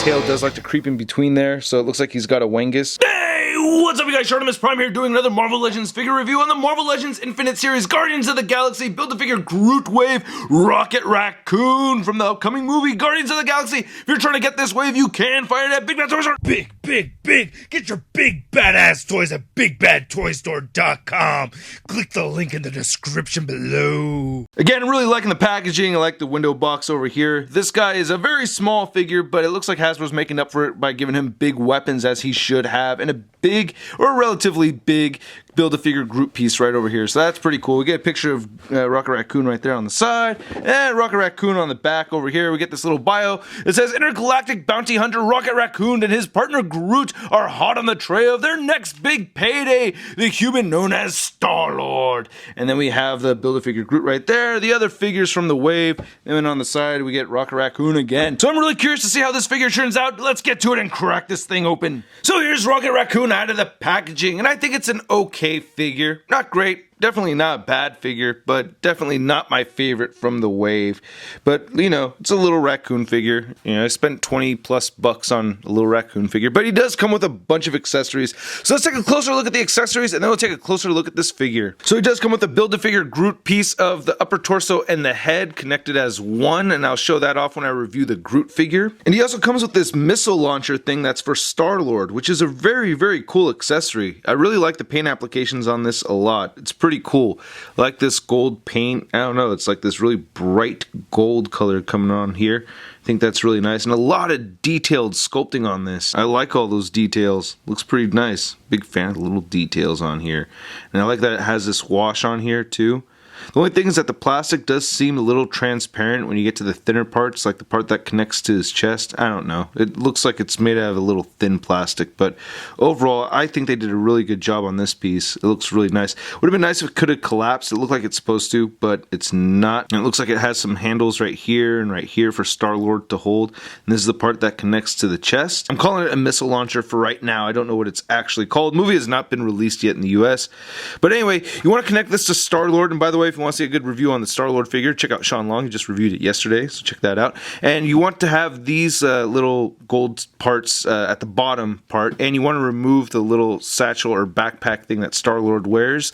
tail does like to creep in between there, so it looks like he's got a Wengus. Hey, what's up you guys, Shartimus Prime here doing another Marvel Legends figure review on the Marvel Legends Infinite Series Guardians of the Galaxy Build-A-Figure Groot Wave Rocket Raccoon from the upcoming movie Guardians of the Galaxy. If you're trying to get this wave, you can find it at Big Bad Toy Store. Big! Get your big badass toys at BigBadToyStore.com. Click the link in the description below. Again, I'm really liking the packaging. I like the window box over here. This guy is a very small figure, but it looks like Hasbro's making up for it by giving him big weapons, as he should have, and a big, or relatively big, Build-A-Figure Groot piece right over here. So that's pretty cool. We get a picture of Rocket Raccoon right there on the side, and Rocket Raccoon on the back over here. We get this little bio. It says, Intergalactic Bounty Hunter Rocket Raccoon and his partner Groot are hot on the trail of their next big payday, the human known as Star-Lord. And then we have the Build-A-Figure Groot right there, the other figures from the wave, and then on the side we get Rocket Raccoon again. So I'm really curious to see how this figure turns out. Let's get to it and crack this thing open. So here's Rocket Raccoon out of the packaging, and I think it's an okay figure. Not great. Definitely not a bad figure, but definitely not my favorite from the wave. But, you know, it's a little raccoon figure. You know, I spent 20 plus bucks on a little raccoon figure, but he does come with a bunch of accessories. So let's take a closer look at the accessories, and then we'll take a closer look at this figure. So he does come with a Build-A-Figure Groot piece of the upper torso and the head connected as one, and I'll show that off when I review the Groot figure. And he also comes with this missile launcher thing that's for Star-Lord, which is a very, very cool accessory. I really like the paint applications on this a lot. It's pretty cool. I like this gold paint. I don't know, it's like this really bright gold color coming on here. I think that's really nice, and a lot of detailed sculpting on this. I like all those details. Looks pretty nice. Big fan of the little details on here. And I like that it has this wash on here too. The only thing is that the plastic does seem a little transparent when you get to the thinner parts, like the part that connects to his chest. I don't know. It looks like it's made out of a little thin plastic, but overall, I think they did a really good job on this piece. It looks really nice. Would have been nice if it could have collapsed. It looked like it's supposed to, but it's not. And it looks like it has some handles right here and right here for Star-Lord to hold. And this is the part that connects to the chest. I'm calling it a missile launcher for right now. I don't know what it's actually called. The movie has not been released yet in the US. But anyway, you want to connect this to Star-Lord, and by the way, if you want to see a good review on the Star-Lord figure, check out Sean Long. He just reviewed it yesterday, so check that out. And you want to have these little gold parts at the bottom part, and you want to remove the little satchel or backpack thing that Star-Lord wears,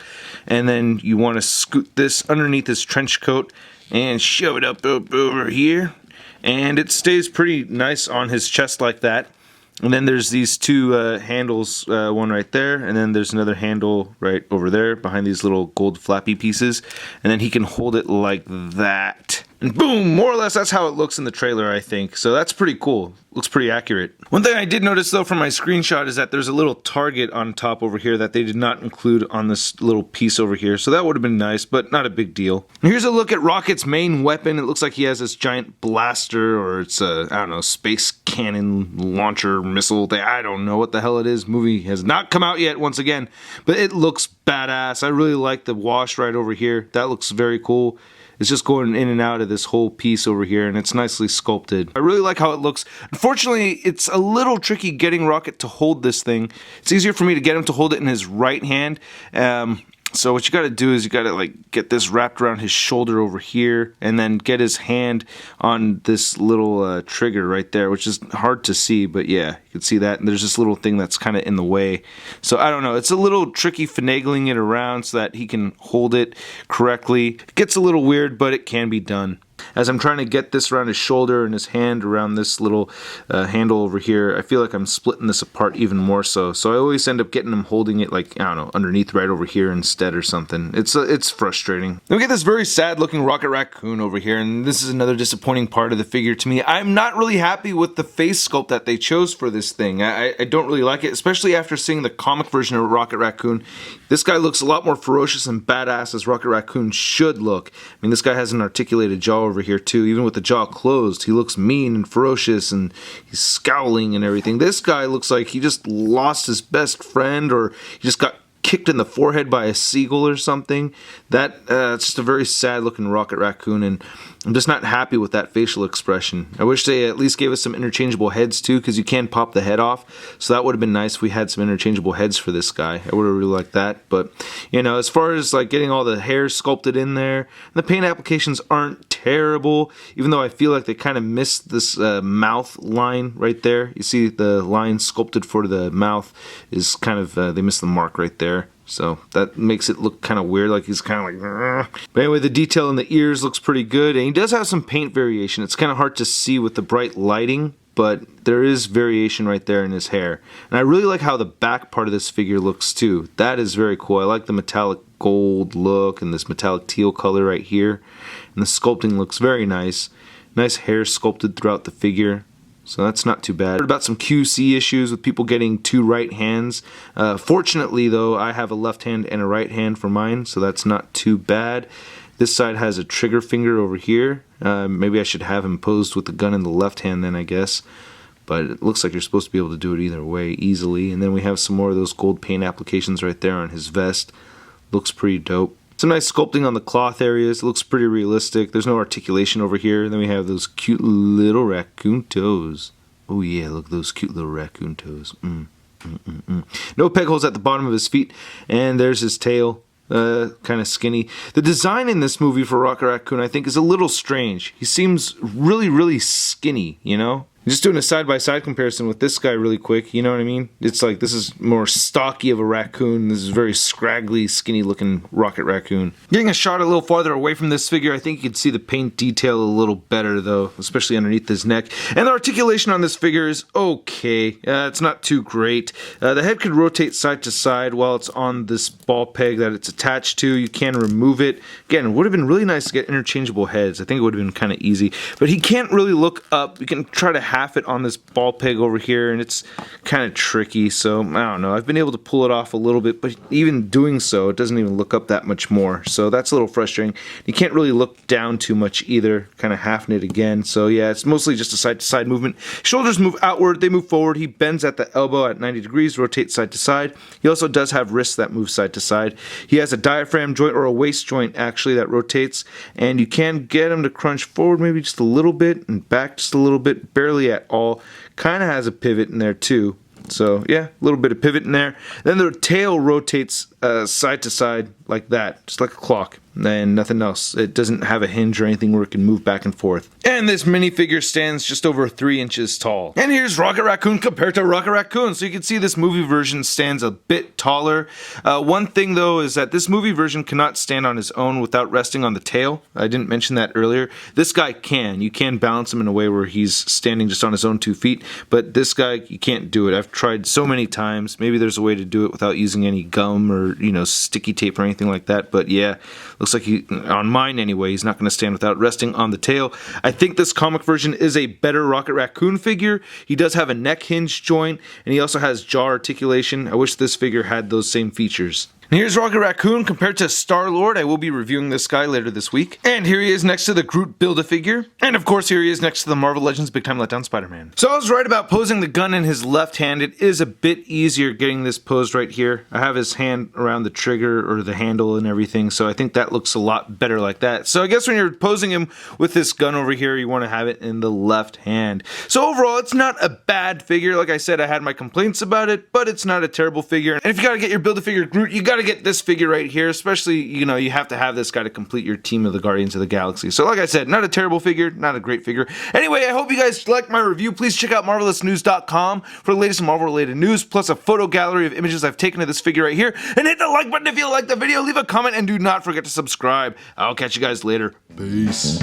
and then you want to scoot this underneath his trench coat and shove it up over here, and it stays pretty nice on his chest like that. And then there's these two handles, one right there, and then there's another handle right over there behind these little gold flappy pieces. And then he can hold it like that. And boom, more or less that's how it looks in the trailer, I think. So that's pretty cool. Looks pretty accurate. One thing I did notice though from my screenshot is that there's a little target on top over here that they did not include on this little piece over here. So that would have been nice, but not a big deal. And here's a look at Rocket's main weapon. It looks like he has this giant blaster, or it's a, I don't know, space cannon launcher missile thing. I don't know what the hell it is. Movie has not come out yet once again, but it looks badass. I really like the wash right over here. That looks very cool. It's just going in and out of this whole piece over here, and it's nicely sculpted. I really like how it looks. Unfortunately, it's a little tricky getting Rocket to hold this thing. It's easier for me to get him to hold it in his right hand. So what you got to do is you got to like get this wrapped around his shoulder over here, and then get his hand on this little trigger right there, which is hard to see, but yeah, you can see that. And there's this little thing that's kind of in the way. So I don't know, it's a little tricky finagling it around so that he can hold it correctly. It gets a little weird, but it can be done. As I'm trying to get this around his shoulder and his hand around this little handle over here, I feel like I'm splitting this apart even more so. So I always end up getting him holding it like, I don't know, underneath right over here instead or something. It's frustrating. Then we get this very sad looking Rocket Raccoon over here, and this is another disappointing part of the figure to me. I'm not really happy with the face sculpt that they chose for this thing. I don't really like it, especially after seeing the comic version of Rocket Raccoon. This guy looks a lot more ferocious and badass as Rocket Raccoon should look. I mean, this guy has an articulated jaw over here too. Even with the jaw closed, he looks mean and ferocious, and he's scowling and everything. This guy looks like he just lost his best friend, or he just got kicked in the forehead by a seagull or something. It's just a very sad looking Rocket Raccoon, and I'm just not happy with that facial expression. I wish they at least gave us some interchangeable heads too, because you can pop the head off, so that would have been nice if we had some interchangeable heads for this guy. I would have really liked that. But you know, as far as like getting all the hair sculpted in there, the paint applications aren't terrible, even though I feel like they kind of missed this mouth line right there. You see the line sculpted for the mouth is kind of they missed the mark right there. So that makes it look kind of weird, like he's kind of like... Ugh. But anyway, the detail in the ears looks pretty good, and he does have some paint variation. It's kind of hard to see with the bright lighting, but there is variation right there in his hair. And I really like how the back part of this figure looks too. That is very cool. I like the metallic gold look and this metallic teal color right here. And the sculpting looks very nice. Nice hair sculpted throughout the figure. So that's not too bad. I heard about some QC issues with people getting two right hands. Fortunately though, I have a left hand and a right hand for mine, so that's not too bad. This side has a trigger finger over here. Maybe I should have him posed with the gun in the left hand then, I guess. But it looks like you're supposed to be able to do it either way easily. And then we have some more of those gold paint applications right there on his vest. Looks pretty dope. Some nice sculpting on the cloth areas. It looks pretty realistic. There's no articulation over here. And then we have those cute little raccoon toes. Oh yeah, look at those cute little raccoon toes. No peg holes at the bottom of his feet. And there's his tail. Kind of skinny. The design in this movie for Rocket Raccoon, I think, is a little strange. He seems really skinny, you know? Just doing a side-by-side comparison with this guy really quick, you know what I mean? It's like this is more stocky of a raccoon. This is very scraggly, skinny-looking Rocket Raccoon. Getting a shot a little farther away from this figure, I think you can see the paint detail a little better, though, especially underneath his neck. And the articulation on this figure is okay. It's not too great. The head could rotate side to side while it's on this ball peg that it's attached to. You can remove it. Again, it would have been really nice to get interchangeable heads. I think it would have been kind of easy. But he can't really look up. You can try to half it on this ball peg over here, and it's kind of tricky, so I don't know. I've been able to pull it off a little bit, but even doing so, it doesn't even look up that much more, so that's a little frustrating. You can't really look down too much either, kind of halving it again, so yeah, it's mostly just a side-to-side movement. Shoulders move outward, they move forward. He bends at the elbow at 90 degrees, rotates side to side. He also does have wrists that move side to side. He has a diaphragm joint, or a waist joint actually, that rotates, and you can get him to crunch forward maybe just a little bit and back just a little bit, barely at all. Kind of has a pivot in there too. So yeah, a little bit of pivot in there. Then the tail rotates side to side like that, just like a clock, and nothing else. It doesn't have a hinge or anything where it can move back and forth. And this minifigure stands just over 3 inches tall. And here's Rocket Raccoon compared to Rocket Raccoon. So you can see this movie version stands a bit taller. One thing though is that this movie version cannot stand on his own without resting on the tail. I didn't mention that earlier. This guy can. You can balance him in a way where he's standing just on his own 2 feet, but this guy, you can't do it. I've tried so many times. Maybe there's a way to do it without using any gum or, you know, sticky tape or anything like that, but yeah, looks like he, on mine anyway, he's not going to stand without resting on the tail. I think this comic version is a better Rocket Raccoon figure. He does have a neck hinge joint, and he also has jaw articulation. I wish this figure had those same features. And here's Rocket Raccoon compared to Star-Lord. I will be reviewing this guy later this week. And here he is next to the Groot Build-A-Figure. And of course here he is next to the Marvel Legends Big Time Letdown Spider-Man. So I was right about posing the gun in his left hand. It is a bit easier getting this posed right here. I have his hand around the trigger or the handle and everything, so I think that looks a lot better like that. So I guess when you're posing him with this gun over here, you want to have it in the left hand. So overall, it's not a bad figure. Like I said, I had my complaints about it, but it's not a terrible figure. And if you gotta get your Build-A-Figure Groot, you gotta get this figure right here, especially, you know, you have to have this guy to complete your team of the Guardians of the Galaxy. So like I said, not a terrible figure, not a great figure. Anyway, I hope you guys liked my review. Please check out marvelousnews.com for the latest Marvel related news, plus a photo gallery of images I've taken of this figure right here. And hit the like button if you like the video, leave a comment, and do not forget to subscribe. I'll catch you guys later. Peace.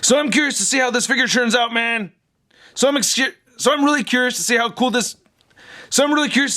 So I'm curious to see how this figure turns out, man. So I'm really curious to see how cool this. So I'm really curious.